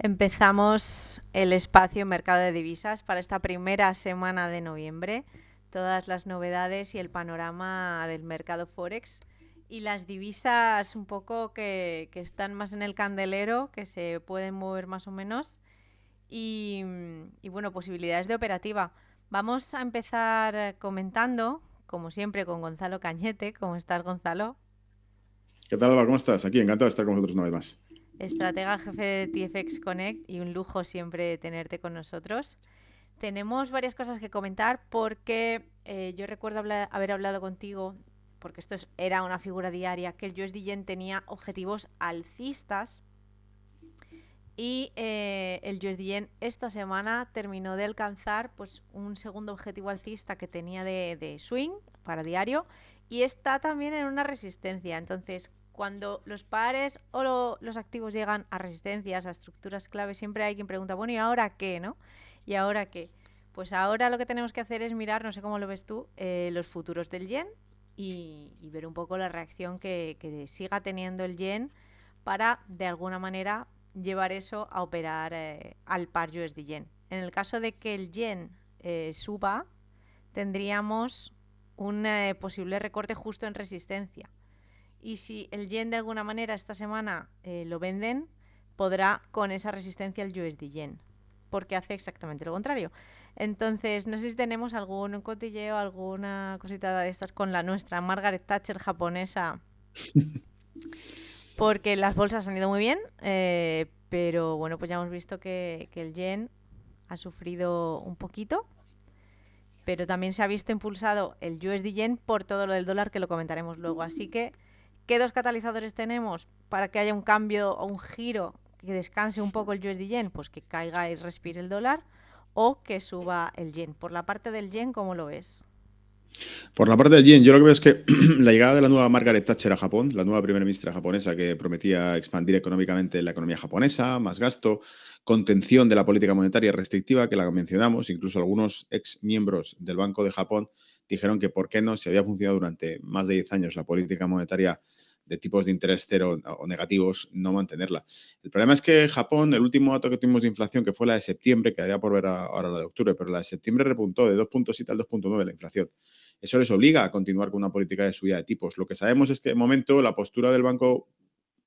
Empezamos el espacio mercado de divisas para esta primera semana de noviembre. Todas las novedades y el panorama del mercado Forex y las divisas un poco que están más en el candelero, que se pueden mover más o menos. Y, bueno, posibilidades de operativa. Vamos a empezar comentando, como siempre, con Gonzalo Cañete. ¿Cómo estás, Gonzalo? ¿Qué tal, Alba? ¿Cómo estás? Aquí, encantado de estar con vosotros una vez más. Estratega jefe de TFX Connect y un lujo siempre tenerte con nosotros. Tenemos varias cosas que comentar porque yo recuerdo haber hablado contigo, porque era una figura diaria, que el USD Yen tenía objetivos alcistas y el USD Yen esta semana terminó de alcanzar pues, un segundo objetivo alcista que tenía de swing para diario y está también en una resistencia. Entonces, cuando los pares o los activos llegan a resistencias, a estructuras clave, siempre hay quien pregunta, bueno, ¿y ahora qué, no? ¿Y ahora qué? Pues ahora lo que tenemos que hacer es mirar, no sé cómo lo ves tú, los futuros del yen y ver un poco la reacción que siga teniendo el yen para, de alguna manera, llevar eso a operar al par USD yen. En el caso de que el yen suba, tendríamos un posible recorte justo en resistencia. Y si el yen de alguna manera esta semana lo venden, podrá con esa resistencia el USD yen, porque hace exactamente lo contrario. Entonces, no sé si tenemos algún cotilleo, alguna cosita de estas con la nuestra Margaret Thatcher japonesa, porque las bolsas han ido muy bien, pero bueno, pues ya hemos visto que el yen ha sufrido un poquito, pero también se ha visto impulsado el USD yen por todo lo del dólar que lo comentaremos luego. Así que, ¿qué dos catalizadores tenemos para que haya un cambio o un giro que descanse un poco el USD yen? Pues que caiga y respire el dólar o que suba el yen. Por la parte del yen, ¿cómo lo ves? Por la parte del yen, yo lo que veo es que la llegada de la nueva Margaret Thatcher a Japón, la nueva primera ministra japonesa que prometía expandir económicamente la economía japonesa, más gasto, contención de la política monetaria restrictiva, que la mencionamos, incluso algunos ex miembros del Banco de Japón dijeron que por qué no, si había funcionado durante más de 10 años la política monetaria de tipos de interés cero o negativos, no mantenerla. El problema es que Japón, el último dato que tuvimos de inflación, que fue la de septiembre, quedaría por ver ahora la de octubre, pero la de septiembre repuntó de 2,7 al 2,9 la inflación. Eso les obliga a continuar con una política de subida de tipos. Lo que sabemos es que de momento la postura del Banco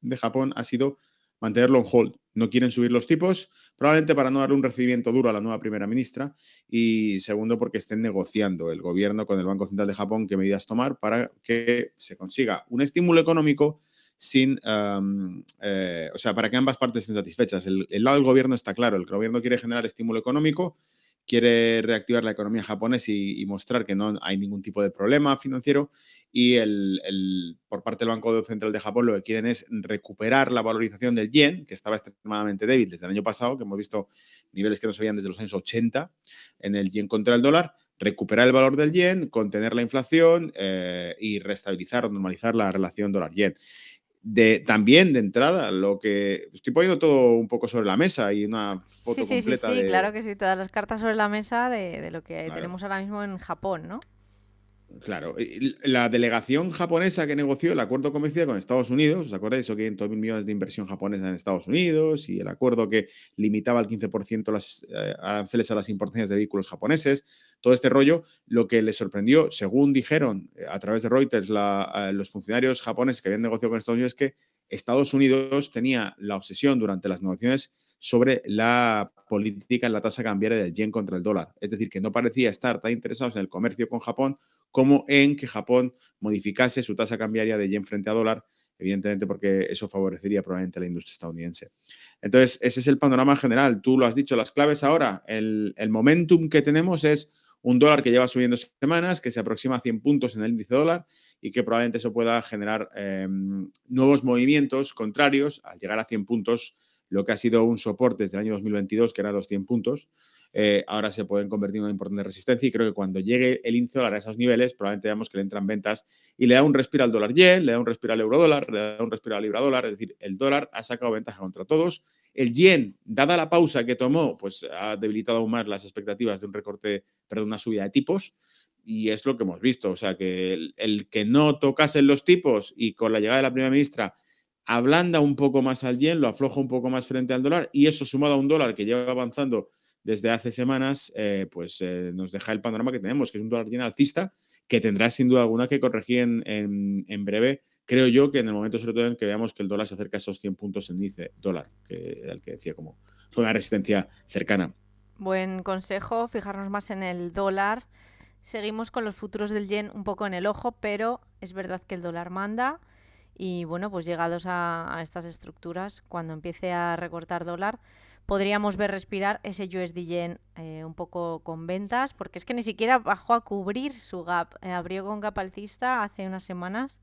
de Japón ha sido mantenerlo en hold. No quieren subir los tipos, probablemente para no dar un recibimiento duro a la nueva primera ministra y segundo porque estén negociando el gobierno con el Banco Central de Japón qué medidas tomar para que se consiga un estímulo económico sin, o sea, para que ambas partes estén satisfechas. El lado del gobierno está claro, el gobierno quiere generar estímulo económico, quiere reactivar la economía japonesa y mostrar que no hay ningún tipo de problema financiero y por parte del Banco Central de Japón lo que quieren es recuperar la valorización del yen, que estaba extremadamente débil desde el año pasado, que hemos visto niveles que no se veían desde los años 80 en el yen contra el dólar, recuperar el valor del yen, contener la inflación y restabilizar o normalizar la relación dólar-yen. También de entrada, lo que estoy poniendo todo un poco sobre la mesa y una Sí, foto sí, sí, completa sí, claro de, que sí, todas las cartas sobre la mesa de lo que claro. tenemos ahora mismo en Japón, ¿no? Claro, la delegación japonesa que negoció el acuerdo comercial con Estados Unidos, ¿os acordáis? Esos 500.000 millones de inversión japonesa en Estados Unidos y el acuerdo que limitaba al 15% las aranceles a las importaciones de vehículos japoneses, todo este rollo, lo que les sorprendió, según dijeron a través de Reuters los funcionarios japoneses que habían negociado con Estados Unidos, es que Estados Unidos tenía la obsesión durante las negociaciones sobre la política en la tasa cambiaria del yen contra el dólar. Es decir, que no parecía estar tan interesados en el comercio con Japón como en que Japón modificase su tasa cambiaria de yen frente a dólar, evidentemente porque eso favorecería probablemente a la industria estadounidense. Entonces, ese es el panorama general. Tú lo has dicho, las claves ahora, el momentum que tenemos es un dólar que lleva subiendo semanas, que se aproxima a 100 puntos en el índice dólar y que probablemente eso pueda generar nuevos movimientos contrarios al llegar a 100 puntos, lo que ha sido un soporte desde el año 2022, que era los 100 puntos, ahora se pueden convertir en una importante resistencia y creo que cuando llegue el índice dólar a esos niveles probablemente veamos que le entran ventas y le da un respiro al dólar yen, le da un respiro al euro dólar, le da un respiro al libra dólar, es decir, el dólar ha sacado ventaja contra todos. El yen, dada la pausa que tomó, pues ha debilitado aún más las expectativas de un recorte, perdón, una subida de tipos y es lo que hemos visto, o sea, que el que no tocasen los tipos y con la llegada de la primera ministra ablanda un poco más al yen, lo afloja un poco más frente al dólar, y eso sumado a un dólar que lleva avanzando desde hace semanas, nos deja el panorama que tenemos, que es un dólar yen alcista, que tendrá sin duda alguna que corregir en breve. Creo yo que en el momento, sobre todo, en que veamos que el dólar se acerca a esos 100 puntos en índice dólar, que era el que decía como fue una resistencia cercana. Buen consejo, fijarnos más en el dólar. Seguimos con los futuros del yen un poco en el ojo, pero es verdad que el dólar manda. Y bueno, pues llegados a estas estructuras, cuando empiece a recortar dólar, podríamos ver respirar ese USD yen un poco con ventas, porque es que ni siquiera bajó a cubrir su gap. Abrió con gap alcista hace unas semanas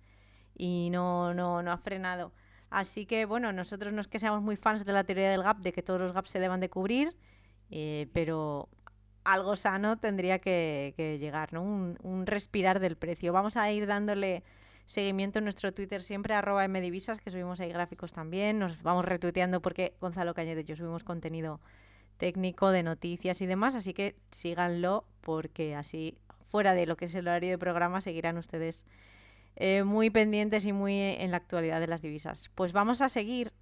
y no ha frenado. Así que bueno, nosotros no es que seamos muy fans de la teoría del gap, de que todos los gaps se deban de cubrir, pero algo sano tendría que llegar, ¿no? Un respirar del precio. Vamos a ir dándole seguimiento en nuestro Twitter siempre, @mdivisas, que subimos ahí gráficos también. Nos vamos retuiteando porque Gonzalo Cañete y yo subimos contenido técnico de noticias y demás, así que síganlo porque así, fuera de lo que es el horario de programa, seguirán ustedes muy pendientes y muy en la actualidad de las divisas. Pues vamos a seguir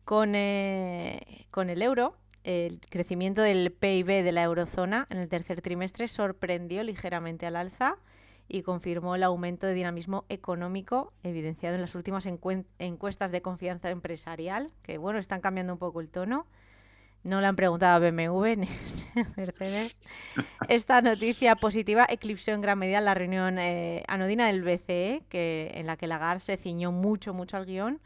con el euro. El crecimiento del PIB de la eurozona en el tercer trimestre sorprendió ligeramente al alza y confirmó el aumento de dinamismo económico evidenciado en las últimas encuestas de confianza empresarial, que bueno, están cambiando un poco el tono. No le han preguntado a BMW ni a Mercedes. Esta noticia positiva eclipsó en gran medida la reunión anodina del BCE, en la que Lagarde se ciñó mucho al guión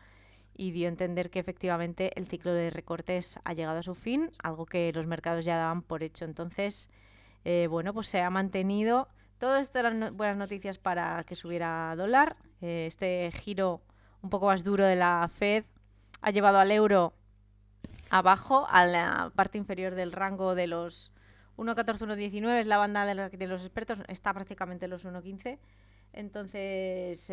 y dio a entender que efectivamente el ciclo de recortes ha llegado a su fin, algo que los mercados ya daban por hecho. Entonces, bueno, pues se ha mantenido. Todo esto eran buenas noticias para que subiera dólar. Este giro un poco más duro de la Fed ha llevado al euro abajo, a la parte inferior del rango de los 1,14, 1,19, es la banda de los expertos, está prácticamente en los 1,15. Entonces,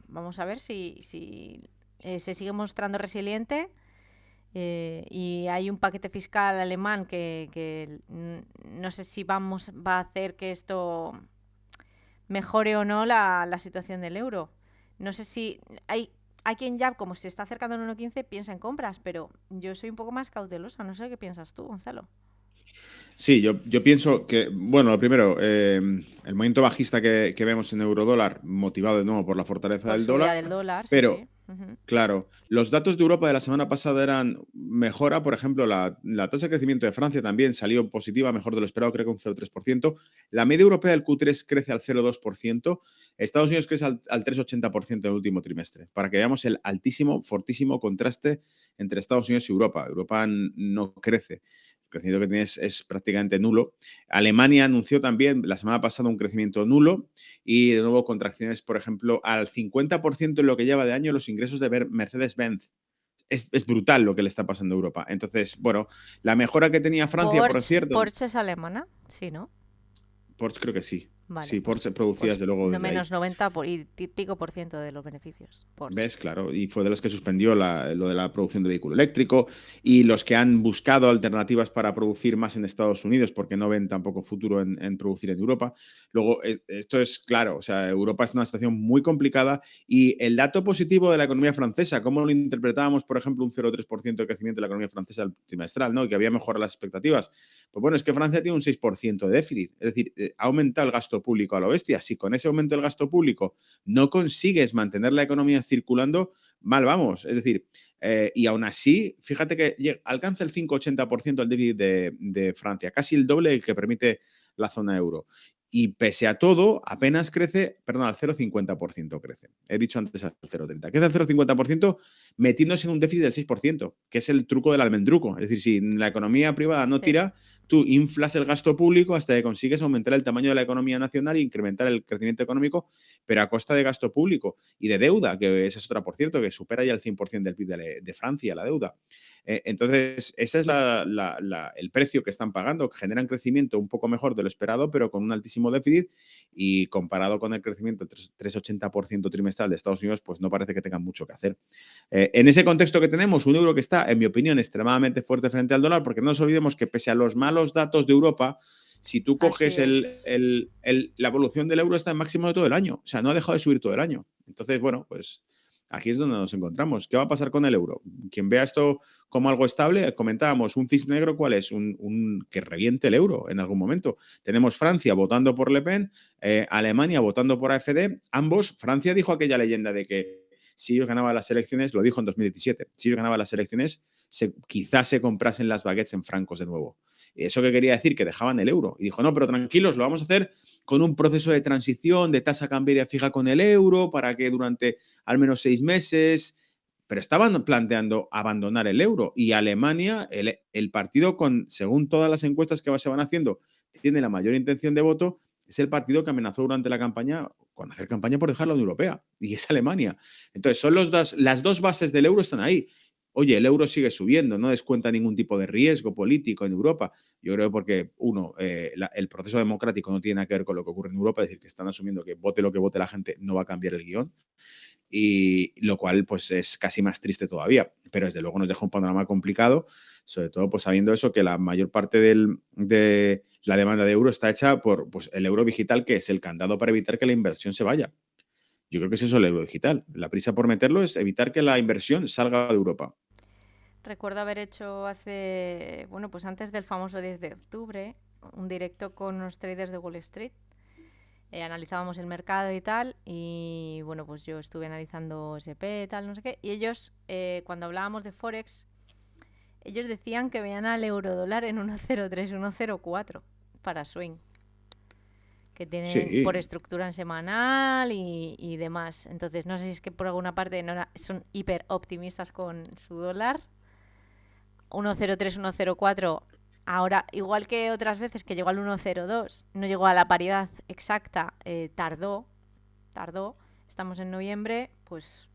vamos a ver si se sigue mostrando resiliente. Y hay un paquete fiscal alemán que no sé si va a hacer que esto mejore o no la situación del euro. No sé si hay quien ya, como se está acercando al 1,15, piensa en compras, pero yo soy un poco más cautelosa. No sé qué piensas tú, Gonzalo. Sí, yo pienso que, bueno, lo primero, el movimiento bajista que vemos en eurodólar, motivado de nuevo por la fortaleza Por del subida dólar, del dólar, sí, pero sí. Uh-huh. claro, los datos de Europa de la semana pasada eran mejora, por ejemplo, la tasa de crecimiento de Francia también salió positiva, mejor de lo esperado, creo que un 0,3%. La media europea del Q3 crece al 0,2%. Estados Unidos crece al 3,80% en el último trimestre, para que veamos el altísimo, fortísimo contraste entre Estados Unidos y Europa. Europa no crece. El crecimiento que tiene es prácticamente nulo. Alemania anunció también la semana pasada un crecimiento nulo y de nuevo contracciones, por ejemplo, al 50% en lo que lleva de año los ingresos de Mercedes-Benz. Es brutal lo que le está pasando a Europa. Entonces, bueno, la mejora que tenía Francia, por cierto, Porsche es alemana, sí, ¿no? Porsche creo que sí. Vale, Sí, Porsche producía desde luego no desde ahí. menos 90 y pico por ciento de los beneficios. Porsche. ¿Ves? Claro, y fue de los que suspendió lo de la producción de vehículo eléctrico y los que han buscado alternativas para producir más en Estados Unidos porque no ven tampoco futuro en producir en Europa. Luego, esto es claro, o sea, Europa es una situación muy complicada y el dato positivo de la economía francesa, ¿cómo lo interpretábamos, por ejemplo, un 0,3% de crecimiento de la economía francesa al trimestral, ¿no? Que había mejorado las expectativas. Pues bueno, es que Francia tiene un 6% de déficit, es decir, ha aumentado el gasto público a lo bestia. Si con ese aumento del gasto público no consigues mantener la economía circulando, mal vamos. Es decir, y aún así, fíjate que alcanza el 5,80% el déficit de Francia, casi el doble del que permite la zona euro. Y pese a todo, apenas crece, perdón, al 0,50% crece. He dicho antes al 0,30. ¿Qué es el 0,50%? Metiéndose en un déficit del 6%, que es el truco del almendruco. Es decir, si la economía privada no Sí. tira, tú inflas el gasto público hasta que consigues aumentar el tamaño de la economía nacional e incrementar el crecimiento económico, pero a costa de gasto público y de deuda, que esa es otra, por cierto, que supera ya el 100% del PIB de Francia, la deuda. Entonces, ese es el precio que están pagando, que generan crecimiento un poco mejor de lo esperado, pero con un altísimo déficit y comparado con el crecimiento 3,80% trimestral de Estados Unidos, pues no parece que tengan mucho que hacer. En ese contexto que tenemos, un euro que está, en mi opinión, extremadamente fuerte frente al dólar, porque no nos olvidemos que pese a los malos datos de Europa, si tú coges la evolución del euro está en máximo de todo el año. O sea, no ha dejado de subir todo el año. Entonces, bueno, pues aquí es donde nos encontramos. ¿Qué va a pasar con el euro? Quien vea esto como algo estable, comentábamos, un cisne negro, ¿cuál es? Que reviente el euro en algún momento. Tenemos Francia votando por Le Pen, Alemania votando por AfD. Ambos, Francia dijo aquella leyenda de que si ellos ganaban las elecciones, lo dijo en 2017, si ellos ganaban las elecciones, quizás se comprasen las baguettes en francos de nuevo. ¿Eso qué quería decir? Que dejaban el euro. Y dijo, no, pero tranquilos, lo vamos a hacer con un proceso de transición de tasa cambiaria fija con el euro para que durante al menos 6 meses... Pero estaban planteando abandonar el euro y Alemania, el partido según todas las encuestas que se van haciendo, tiene la mayor intención de voto, es el partido que amenazó durante la campaña con hacer campaña por dejar la Unión Europea y es Alemania. Entonces, las dos bases del euro están ahí. Oye, el euro sigue subiendo, no descuenta ningún tipo de riesgo político en Europa. Yo creo porque, el proceso democrático no tiene nada que ver con lo que ocurre en Europa, es decir, que están asumiendo que vote lo que vote la gente no va a cambiar el guión. Y lo cual pues es casi más triste todavía, pero desde luego nos deja un panorama complicado, sobre todo pues sabiendo eso, que la mayor parte de la demanda de euro está hecha por pues, el euro digital, que es el candado para evitar que la inversión se vaya. Yo creo que es eso el euro digital. La prisa por meterlo es evitar que la inversión salga de Europa. Recuerdo haber hecho pues antes del famoso 10 de octubre, un directo con unos traders de Wall Street. Analizábamos el mercado y tal, y bueno, pues yo estuve analizando SP y tal, no sé qué, y ellos, cuando hablábamos de Forex, ellos decían que veían al euro dólar en 1.03, 1.04 para swing, que tienen por estructura en semanal y demás. Entonces, no sé si es que por alguna parte son hiper optimistas con su dólar. 1.03, 1.04... Ahora, igual que otras veces que llegó al 1.02, no llegó a la paridad exacta, tardó. Estamos en noviembre, pues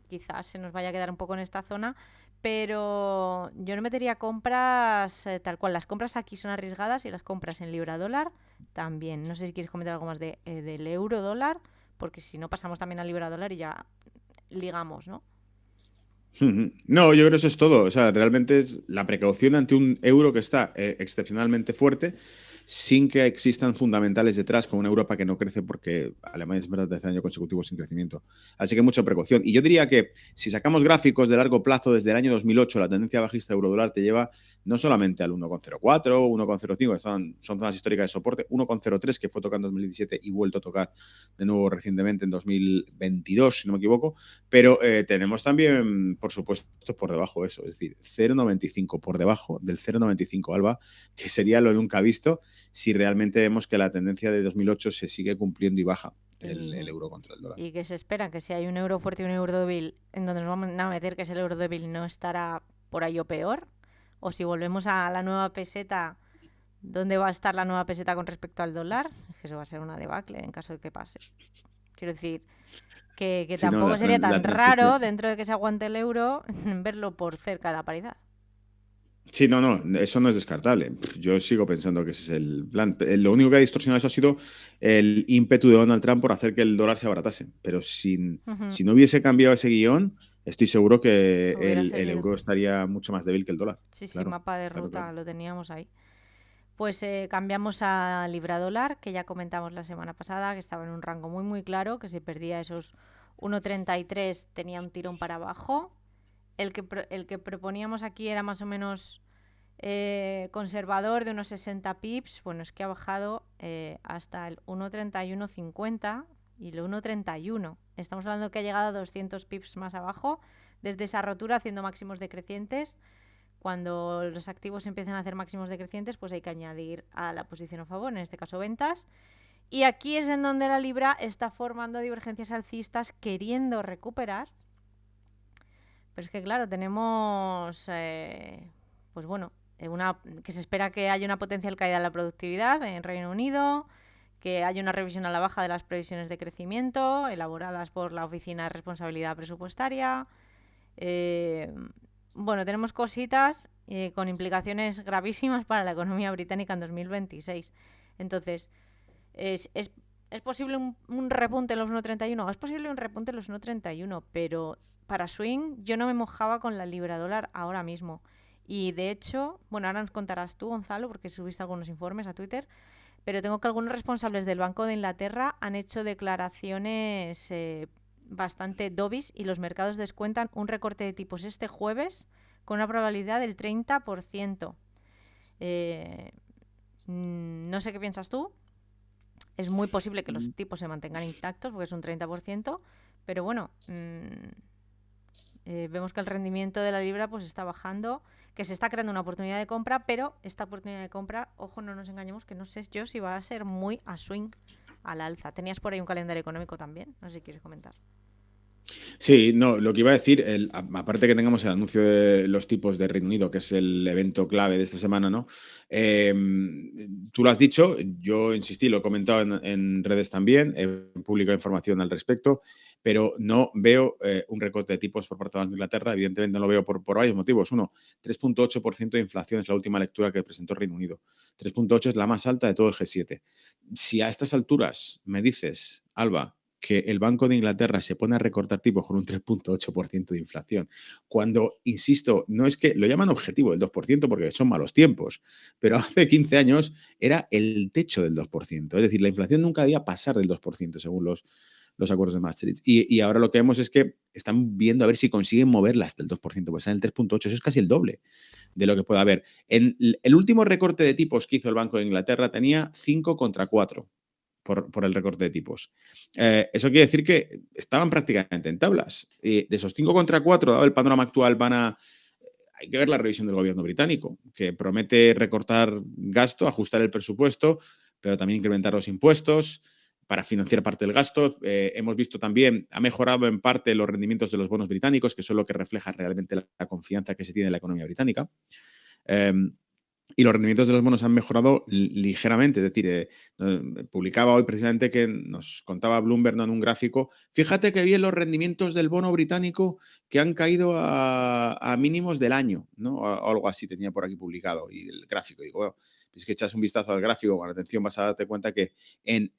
quizás se nos vaya a quedar un poco en esta zona, pero yo no metería compras tal cual. Las compras aquí son arriesgadas y las compras en libra dólar también. No sé si quieres comentar algo más del euro dólar, porque si no pasamos también al libra dólar y ya ligamos, ¿no? No, yo creo que eso es todo. O sea, realmente es la precaución ante un euro que está excepcionalmente fuerte, sin que existan fundamentales detrás, con una Europa que no crece, porque Alemania es verdad desde año consecutivo sin crecimiento. Así que mucha precaución. Y yo diría que si sacamos gráficos de largo plazo desde el año 2008, la tendencia bajista euro-dólar te lleva no solamente al 1,04, 1,05, son zonas históricas de soporte, 1,03 que fue tocando en 2017 y vuelto a tocar de nuevo recientemente en 2022, si no me equivoco, pero tenemos también, por supuesto, por debajo eso, es decir, 0,95 por debajo del 0,95 ALBA, que sería lo nunca visto si realmente vemos que la tendencia de 2008 se sigue cumpliendo y baja el euro contra el dólar. Y que se espera que si hay un euro fuerte y un euro débil, en donde nos vamos a meter que es el euro débil, no estará por ahí o peor. O si volvemos a la nueva peseta, ¿dónde va a estar la nueva peseta con respecto al dólar? Es que eso va a ser una debacle en caso de que pase. Quiero decir que sí, tampoco sería tan raro, dentro de que se aguante el euro, verlo por cerca de la paridad. Sí, no, eso no es descartable. Yo sigo pensando que ese es el plan. Lo único que ha distorsionado eso ha sido el ímpetu de Donald Trump por hacer que el dólar se abaratase. Pero si no hubiese cambiado ese guión, estoy seguro que el euro estaría mucho más débil que el dólar. Sí, claro, sí, mapa de ruta, claro. Lo teníamos ahí. Pues cambiamos a libra dólar, que ya comentamos la semana pasada, que estaba en un rango muy, muy claro, que si perdía esos 1,33 tenía un tirón para abajo. El que proponíamos aquí era más o menos conservador, de unos 60 pips. Bueno, es que ha bajado hasta el 1,3150 y el 1,31. Estamos hablando que ha llegado a 200 pips más abajo desde esa rotura, haciendo máximos decrecientes. Cuando los activos empiezan a hacer máximos decrecientes, pues hay que añadir a la posición a favor, en este caso ventas. Y aquí es en donde la libra está formando divergencias alcistas, queriendo recuperar. Pero es que claro, tenemos pues bueno, que se espera que haya una potencial caída de la productividad en Reino Unido, que haya una revisión a la baja de las previsiones de crecimiento elaboradas por la Oficina de Responsabilidad Presupuestaria. Bueno, tenemos cositas con implicaciones gravísimas para la economía británica en 2026. Entonces, ¿es posible un repunte en los 1,31? Es posible un repunte en los 1,31, pero para swing yo no me mojaba con la libra dólar ahora mismo. Y de hecho, bueno, ahora nos contarás tú, Gonzalo, porque subiste algunos informes a Twitter, pero tengo que algunos responsables del Banco de Inglaterra han hecho declaraciones bastante dovish y los mercados descuentan un recorte de tipos este jueves con una probabilidad del 30%. No sé qué piensas tú. Es muy posible que los tipos se mantengan intactos porque es un 30%, pero bueno, vemos que el rendimiento de la libra pues está bajando, que se está creando una oportunidad de compra, pero esta oportunidad de compra, ojo, no nos engañemos, que no sé yo si va a ser muy a swing al alza. Tenías por ahí un calendario económico también, no sé si quieres comentar. Sí, no, lo que iba a decir, aparte que tengamos el anuncio de los tipos de Reino Unido, que es el evento clave de esta semana, ¿no? Tú lo has dicho, yo insistí, lo he comentado en redes también, he publicado información al respecto, pero no veo un recorte de tipos por parte de Banco de Inglaterra. Evidentemente no lo veo por varios motivos. Uno, 3,8% de inflación es la última lectura que presentó Reino Unido. 3,8 es la más alta de todo el G7. Si a estas alturas me dices, Alba, que el Banco de Inglaterra se pone a recortar tipos con un 3,8% de inflación, cuando, insisto, no es que lo llaman objetivo del 2% porque son malos tiempos, pero hace 15 años era el techo del 2%. Es decir, la inflación nunca debía pasar del 2% según los acuerdos de Maastricht. Y ahora lo que vemos es que están viendo a ver si consiguen moverla hasta el 2%, pues está en el 3,8%, eso es casi el doble de lo que puede haber. En el último recorte de tipos que hizo el Banco de Inglaterra tenía 5 contra 4. Por el recorte de tipos. Eso quiere decir que estaban prácticamente en tablas. De esos 5 contra 4, dado el panorama actual, hay que ver la revisión del gobierno británico, que promete recortar gasto, ajustar el presupuesto, pero también incrementar los impuestos para financiar parte del gasto. Hemos visto también, ha mejorado en parte los rendimientos de los bonos británicos, que son lo que refleja realmente la confianza que se tiene en la economía británica. Y los rendimientos de los bonos han mejorado ligeramente. Es decir, publicaba hoy precisamente que nos contaba Bloomberg, ¿no?, en un gráfico. Fíjate que bien los rendimientos del bono británico que han caído a mínimos del año, ¿no? O algo así tenía por aquí publicado. Y el gráfico, digo, bueno, es que echas un vistazo al gráfico con atención, vas a darte cuenta que en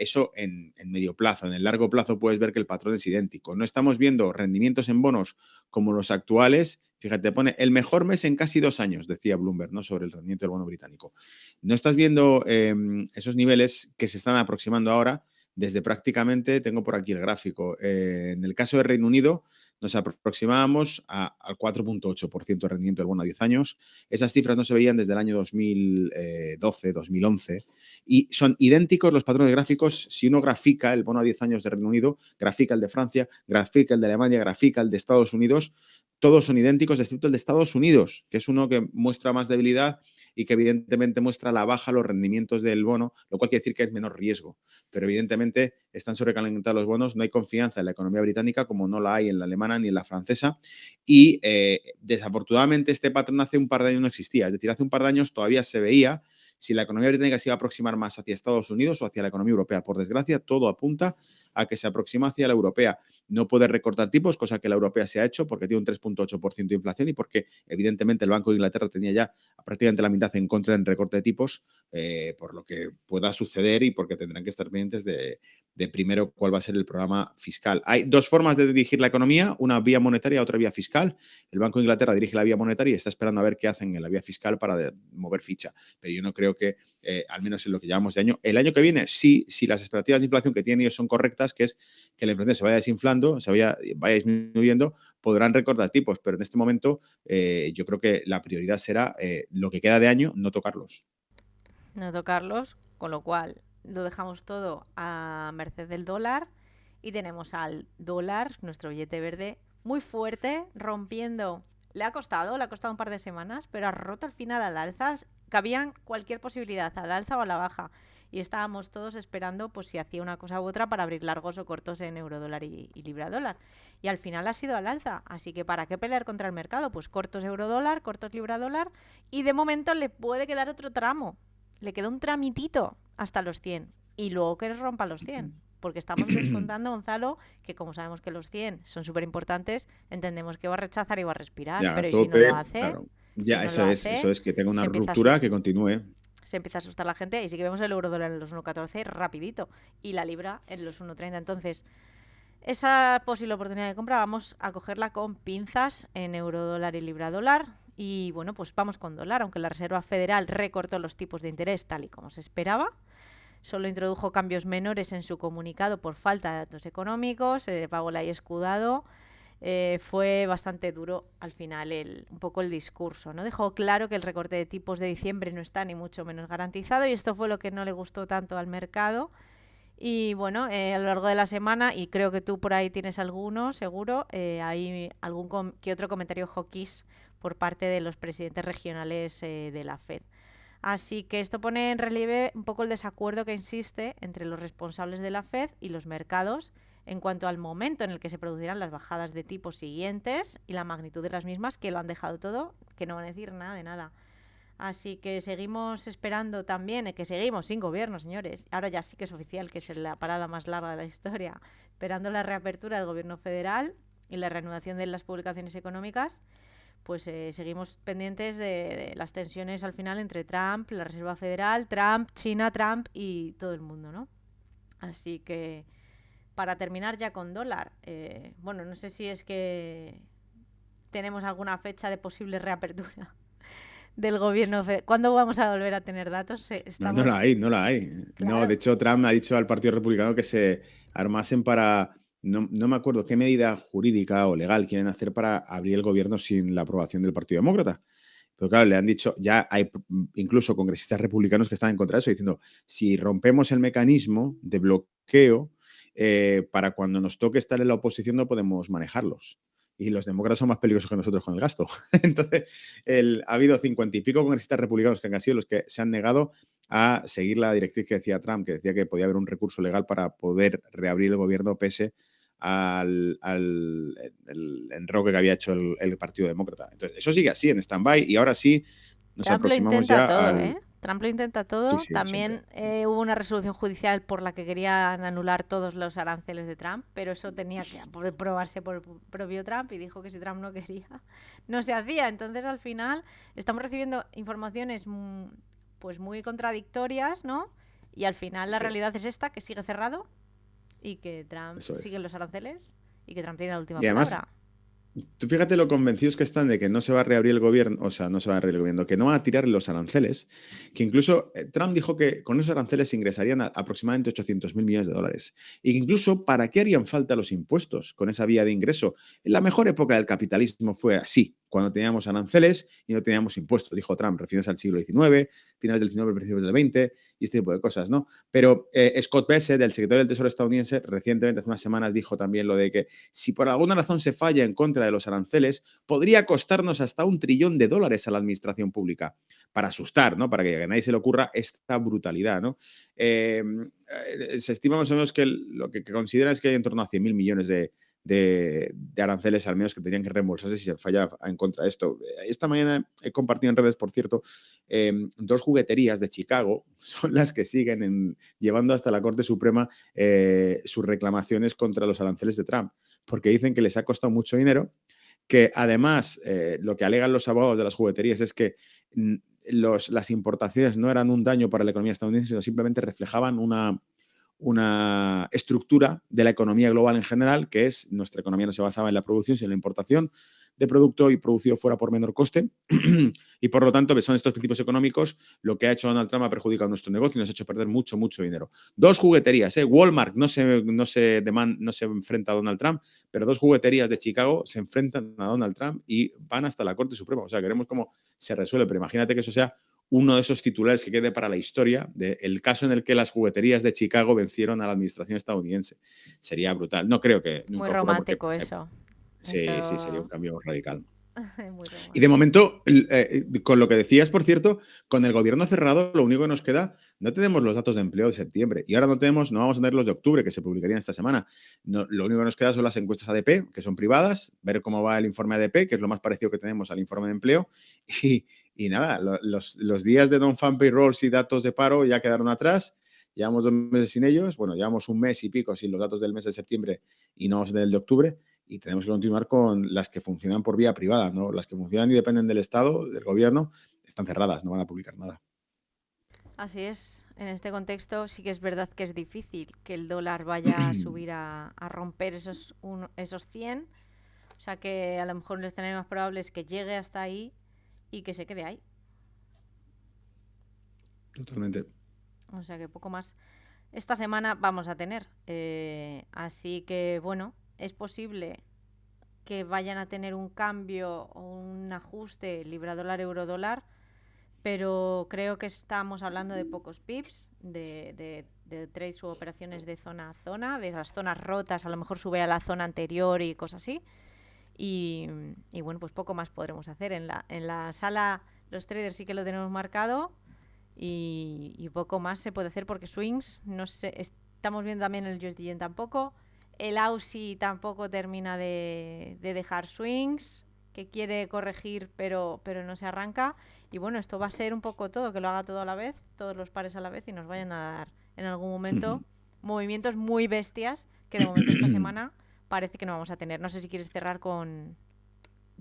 medio plazo, en el largo plazo, puedes ver que el patrón es idéntico. No estamos viendo rendimientos en bonos como los actuales. Fíjate, pone el mejor mes en casi 2 años, decía Bloomberg, ¿no?, sobre el rendimiento del bono británico. No estás viendo esos niveles que se están aproximando ahora desde prácticamente, tengo por aquí el gráfico, en el caso de Reino Unido nos aproximábamos al 4,8% de rendimiento del bono a 10 años. Esas cifras no se veían desde el año 2012, 2011 y son idénticos los patrones gráficos. Si uno grafica el bono a 10 años de Reino Unido, grafica el de Francia, grafica el de Alemania, grafica el de Estados Unidos, todos son idénticos, excepto el de Estados Unidos, que es uno que muestra más debilidad y que evidentemente muestra la baja los rendimientos del bono, lo cual quiere decir que es menor riesgo. Pero evidentemente están sobrecalentados los bonos, no hay confianza en la economía británica como no la hay en la alemana ni en la francesa. Y desafortunadamente este patrón hace un par de años no existía. Es decir, hace un par de años todavía se veía si la economía británica se iba a aproximar más hacia Estados Unidos o hacia la economía europea. Por desgracia, todo apunta a que se aproxima hacia la europea. No puede recortar tipos, cosa que la europea se ha hecho porque tiene un 3,8% de inflación y porque evidentemente el Banco de Inglaterra tenía ya prácticamente la mitad en contra en recorte de tipos, por lo que pueda suceder y porque tendrán que estar pendientes de primero cuál va a ser el programa fiscal. Hay dos formas de dirigir la economía, una vía monetaria, otra vía fiscal. El Banco de Inglaterra dirige la vía monetaria y está esperando a ver qué hacen en la vía fiscal para mover ficha. Pero yo no creo que, al menos en lo que llevamos de año, el año que viene, sí, si las expectativas de inflación que tienen ellos son correctas, que es que la inflación se vaya desinflando, se vaya disminuyendo, podrán recortar tipos, pero en este momento yo creo que la prioridad será lo que queda de año, no tocarlos. No tocarlos, con lo cual lo dejamos todo a merced del dólar y tenemos al dólar, nuestro billete verde, muy fuerte, rompiendo. Le ha costado un par de semanas, pero ha roto al final al alza. Cabían cualquier posibilidad, al alza o a la baja. Y estábamos todos esperando pues si hacía una cosa u otra para abrir largos o cortos en eurodólar y libra dólar. Y al final ha sido al alza. Así que ¿para qué pelear contra el mercado? Pues cortos eurodólar, cortos libra dólar. Y de momento le puede quedar otro tramo. Le queda un tramitito hasta los 100 y luego que rompa los 100, porque estamos descontando, Gonzalo, que como sabemos que los 100 son súper importantes, entendemos que va a rechazar y va a respirar, Ya, pero a y si no tope, lo hace, claro. si Ya, no lo hace, eso es que tenga una se empieza ruptura que continúe. se empieza a asustar la gente y sí que vemos el eurodólar en los 1,14 rapidito y la libra en los 1,30. Entonces, esa posible oportunidad de compra vamos a cogerla con pinzas en eurodólar y libra dólar. Y bueno, pues vamos con dólar, aunque la Reserva Federal recortó los tipos de interés tal y como se esperaba. solo introdujo cambios menores en su comunicado por falta de datos económicos, pagó la y escudado. Fue bastante duro al final un poco el discurso, ¿no? Dejó claro que el recorte de tipos de diciembre no está ni mucho menos garantizado, y esto fue lo que no le gustó tanto al mercado. Y bueno, a lo largo de la semana, y creo que tú por ahí tienes alguno, seguro, hay algún que otro comentario hawkish por parte de los presidentes regionales de la Fed. Así que esto pone en relieve un poco el desacuerdo que existe entre los responsables de la Fed y los mercados en cuanto al momento en el que se producirán las bajadas de tipos siguientes y la magnitud de las mismas, que lo han dejado todo, que no van a decir nada de nada. Así que seguimos esperando también, que seguimos sin gobierno, señores. Ahora ya sí que es oficial, que es la parada más larga de la historia, esperando la reapertura del gobierno federal y la reanudación de las publicaciones económicas. Pues seguimos pendientes de las tensiones al final entre Trump, la Reserva Federal, Trump, China, Trump y todo el mundo, ¿no? Así que para terminar ya con dólar, bueno, no sé si es que tenemos alguna fecha de posible reapertura del gobierno federal. ¿Cuándo vamos a volver a tener datos? No, no la Estamos... hay, no la hay. No, de Claro. hecho, Trump ha dicho al Partido Republicano que se armasen para, no me acuerdo qué medida jurídica o legal quieren hacer para abrir el gobierno sin la aprobación del Partido Demócrata. Pero claro, le han dicho, ya hay incluso congresistas republicanos que están en contra de eso, diciendo, si rompemos el mecanismo de bloqueo, para cuando nos toque estar en la oposición no podemos manejarlos. Y los demócratas son más peligrosos que nosotros con el gasto. Entonces, ha habido 50 y pico congresistas republicanos que han sido los que se han negado a seguir la directriz que decía Trump, que decía que podía haber un recurso legal para poder reabrir el gobierno pese al enroque que había hecho el Partido Demócrata. Entonces, eso sigue así en stand-by y ahora sí nos Trump lo aproximamos intenta ya todo, al... ¿eh? Trump lo intenta Sí, todo. sí, siempre. También hubo una resolución judicial por la que querían anular todos los aranceles de Trump, pero eso tenía que probarse por el propio Trump, y dijo que si Trump no quería, no se hacía. Entonces, al final, estamos recibiendo informaciones pues muy contradictorias, ¿no? Y al final la Sí, realidad es esta, que sigue cerrado y que Trump eso es. sigue los aranceles y que Trump tiene la última Y además, palabra. tú fíjate lo convencidos que están de que no se va a reabrir el gobierno, o sea, no se va a reabrir el gobierno, que no van a tirar los aranceles, que incluso Trump dijo que con esos aranceles ingresarían aproximadamente 800.000 millones de dólares. Y que incluso, ¿para qué harían falta los impuestos con esa vía de ingreso? En la mejor época del capitalismo fue así, cuando teníamos aranceles y no teníamos impuestos, dijo Trump, refiriéndose al siglo XIX, finales del XIX, principios del XX y este tipo de cosas, ¿no? Pero Scott Bessent, el secretario del Tesoro estadounidense, recientemente, hace unas semanas, dijo también lo de que si por alguna razón se falla en contra de los aranceles, podría costarnos hasta $1 trillón a la administración pública. Para asustar, ¿no? Para que a nadie se le ocurra esta brutalidad, ¿no? Se estima más o menos que lo que considera es que hay en torno a 100.000 millones de aranceles al menos que tendrían que reembolsarse si se falla en contra de esto. Esta mañana he compartido en redes, por cierto, 2 jugueterías de Chicago son las que siguen llevando hasta la Corte Suprema sus reclamaciones contra los aranceles de Trump, porque dicen que les ha costado mucho dinero, que además lo que alegan los abogados de las jugueterías es que las importaciones no eran un daño para la economía estadounidense, sino simplemente reflejaban una estructura de la economía global en general, que es nuestra economía no se basaba en la producción, sino en la importación de producto y producido fuera por menor coste. Y por lo tanto, son estos principios económicos lo que ha hecho Donald Trump, ha perjudicado nuestro negocio y nos ha hecho perder mucho, mucho dinero. 2 jugueterías, Walmart no se enfrenta a Donald Trump, pero 2 jugueterías de Chicago se enfrentan a Donald Trump y van hasta la Corte Suprema. O sea, veremos cómo se resuelve, pero imagínate que eso sea uno de esos titulares que quede para la historia del caso en el que las jugueterías de Chicago vencieron a la administración estadounidense. Sería brutal. No creo que Muy nunca ocurra porque romántico eso. sí, sí, sería un Eso cambio radical. muy Y de romántico. momento, con lo que decías, por cierto, con el gobierno cerrado, lo único que nos queda, no tenemos los datos de empleo de septiembre y ahora no vamos a tener los de octubre, que se publicarían esta semana. No, lo único que nos queda son las encuestas ADP, que son privadas, ver cómo va el informe ADP, que es lo más parecido que tenemos al informe de empleo. Y nada, los días de non-farm payrolls y datos de paro ya quedaron atrás. Llevamos 2 meses sin ellos. Bueno, llevamos un mes y pico sin los datos del mes de septiembre y no del de octubre. Y tenemos que continuar con las que funcionan por vía privada, ¿no? Las que funcionan y dependen del Estado, del gobierno, están cerradas, no van a publicar nada. Así es. En este contexto sí que es verdad que es difícil que el dólar vaya a subir a romper esos 100. O sea que a lo mejor el escenario más probable es que llegue hasta ahí y que se quede ahí. Totalmente. O sea que poco más esta semana vamos a tener. Así que bueno, es posible que vayan a tener un cambio o un ajuste libra dólar, euro dólar, pero creo que estamos hablando de pocos pips, de trades u operaciones de zona a zona, de las zonas rotas, a lo mejor sube a la zona anterior y cosas así. Y bueno, pues poco más podremos hacer. En la sala los traders sí que lo tenemos marcado y poco más se puede hacer porque swings, no sé, estamos viendo también el USD Yen tampoco. El Aussie tampoco termina de dejar swings, que quiere corregir pero no se arranca. Y bueno, esto va a ser un poco todo, que lo haga todo a la vez, todos los pares a la vez y nos vayan a dar en algún momento movimientos muy bestias que de momento esta semana parece que no vamos a tener. No sé si quieres cerrar con...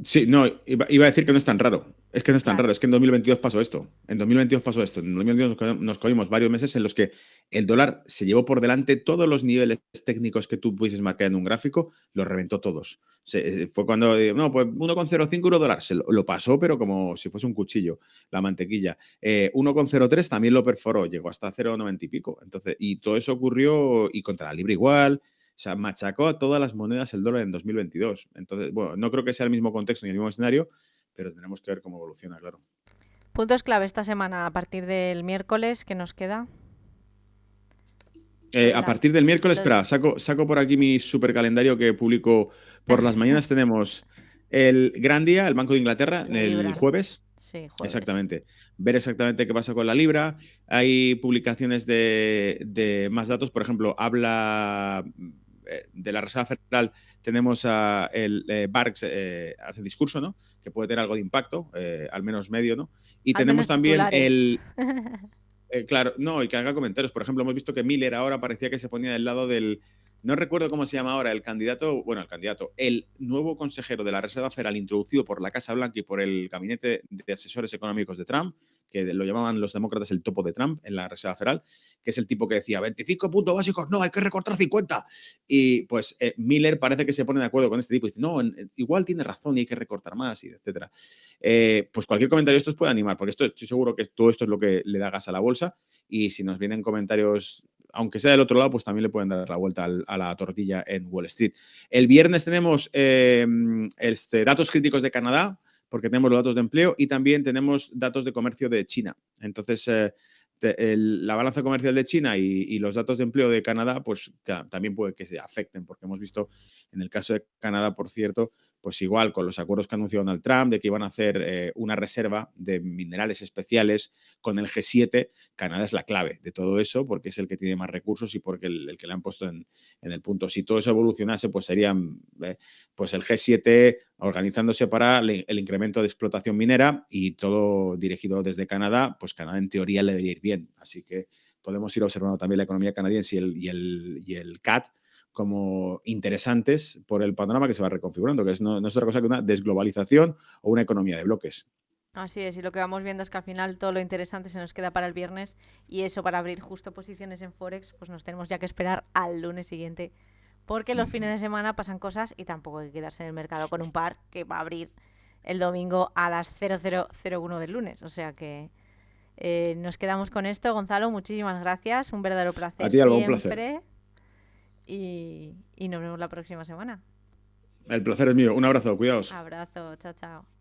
Sí, no, iba a decir que no es tan raro. Es que no es tan raro, Claro. es que en 2022 pasó esto. En 2022 pasó esto. En 2022 nos cogimos varios meses en los que el dólar se llevó por delante todos los niveles técnicos que tú pudieses marcar en un gráfico, los reventó todos. Fue cuando, no, pues 1,05 euro dólar, lo pasó, pero como si fuese un cuchillo, la mantequilla. 1,03 también lo perforó, llegó hasta 0,90 y pico. Entonces, y todo eso ocurrió, y contra la libra igual. O sea, machacó a todas las monedas el dólar en 2022. Entonces, bueno, no creo que sea el mismo contexto ni el mismo escenario, pero tenemos que ver cómo evoluciona, claro. Puntos clave esta semana a partir del miércoles que nos queda. A partir del miércoles, Lo- espera, saco por aquí mi super calendario que publico por las mañanas. Tenemos el gran día, el Banco de Inglaterra, la el libra. jueves. Sí, jueves. Exactamente. Ver exactamente qué pasa con la libra. Hay publicaciones de más datos. Por ejemplo, habla de la Reserva Federal. Tenemos a el Barks hace discurso, ¿no? Que puede tener algo de impacto, al menos medio, ¿no? Y Al tenemos menos también titulares. claro, no, y que haga comentarios. Por ejemplo, hemos visto que Miller ahora parecía que se ponía del lado del. No recuerdo cómo se llama ahora, el nuevo consejero de la Reserva Federal introducido por la Casa Blanca y por el gabinete de asesores económicos de Trump, que lo llamaban los demócratas el topo de Trump en la Reserva Federal, que es el tipo que decía 25 puntos básicos, no, hay que recortar 50. Y pues Miller parece que se pone de acuerdo con este tipo y dice, no, igual tiene razón y hay que recortar más, y etcétera. Pues cualquier comentario de estos puede animar, porque estoy seguro que todo esto es lo que le da gas a la bolsa, y si nos vienen comentarios, aunque sea del otro lado, pues también le pueden dar la vuelta a la tortilla en Wall Street. El viernes tenemos datos críticos de Canadá, porque tenemos los datos de empleo, y también tenemos datos de comercio de China. Entonces, la balanza comercial de China y los datos de empleo de Canadá, pues también puede que se afecten, porque hemos visto en el caso de Canadá, por cierto, pues igual con los acuerdos que anunció Donald Trump de que iban a hacer una reserva de minerales especiales con el G7, Canadá es la clave de todo eso porque es el que tiene más recursos y porque el que le han puesto en el punto. Si todo eso evolucionase, pues serían pues el G7 organizándose para el incremento de explotación minera y todo dirigido desde Canadá, pues Canadá en teoría le debería ir bien. Así que podemos ir observando también la economía canadiense y el CAT como interesantes por el panorama que se va reconfigurando, que no es otra cosa que una desglobalización o una economía de bloques. Así es, y lo que vamos viendo es que al final todo lo interesante se nos queda para el viernes y eso para abrir justo posiciones en Forex, pues nos tenemos ya que esperar al lunes siguiente, porque los fines de semana pasan cosas y tampoco hay que quedarse en el mercado con un par que va a abrir el domingo a las 0001 del lunes. O sea que nos quedamos con esto. Gonzalo, muchísimas gracias, un verdadero A placer ti, algo, un placer. siempre y nos vemos la próxima semana. El placer es mío. Un abrazo, cuidaos. Abrazo, chao, chao.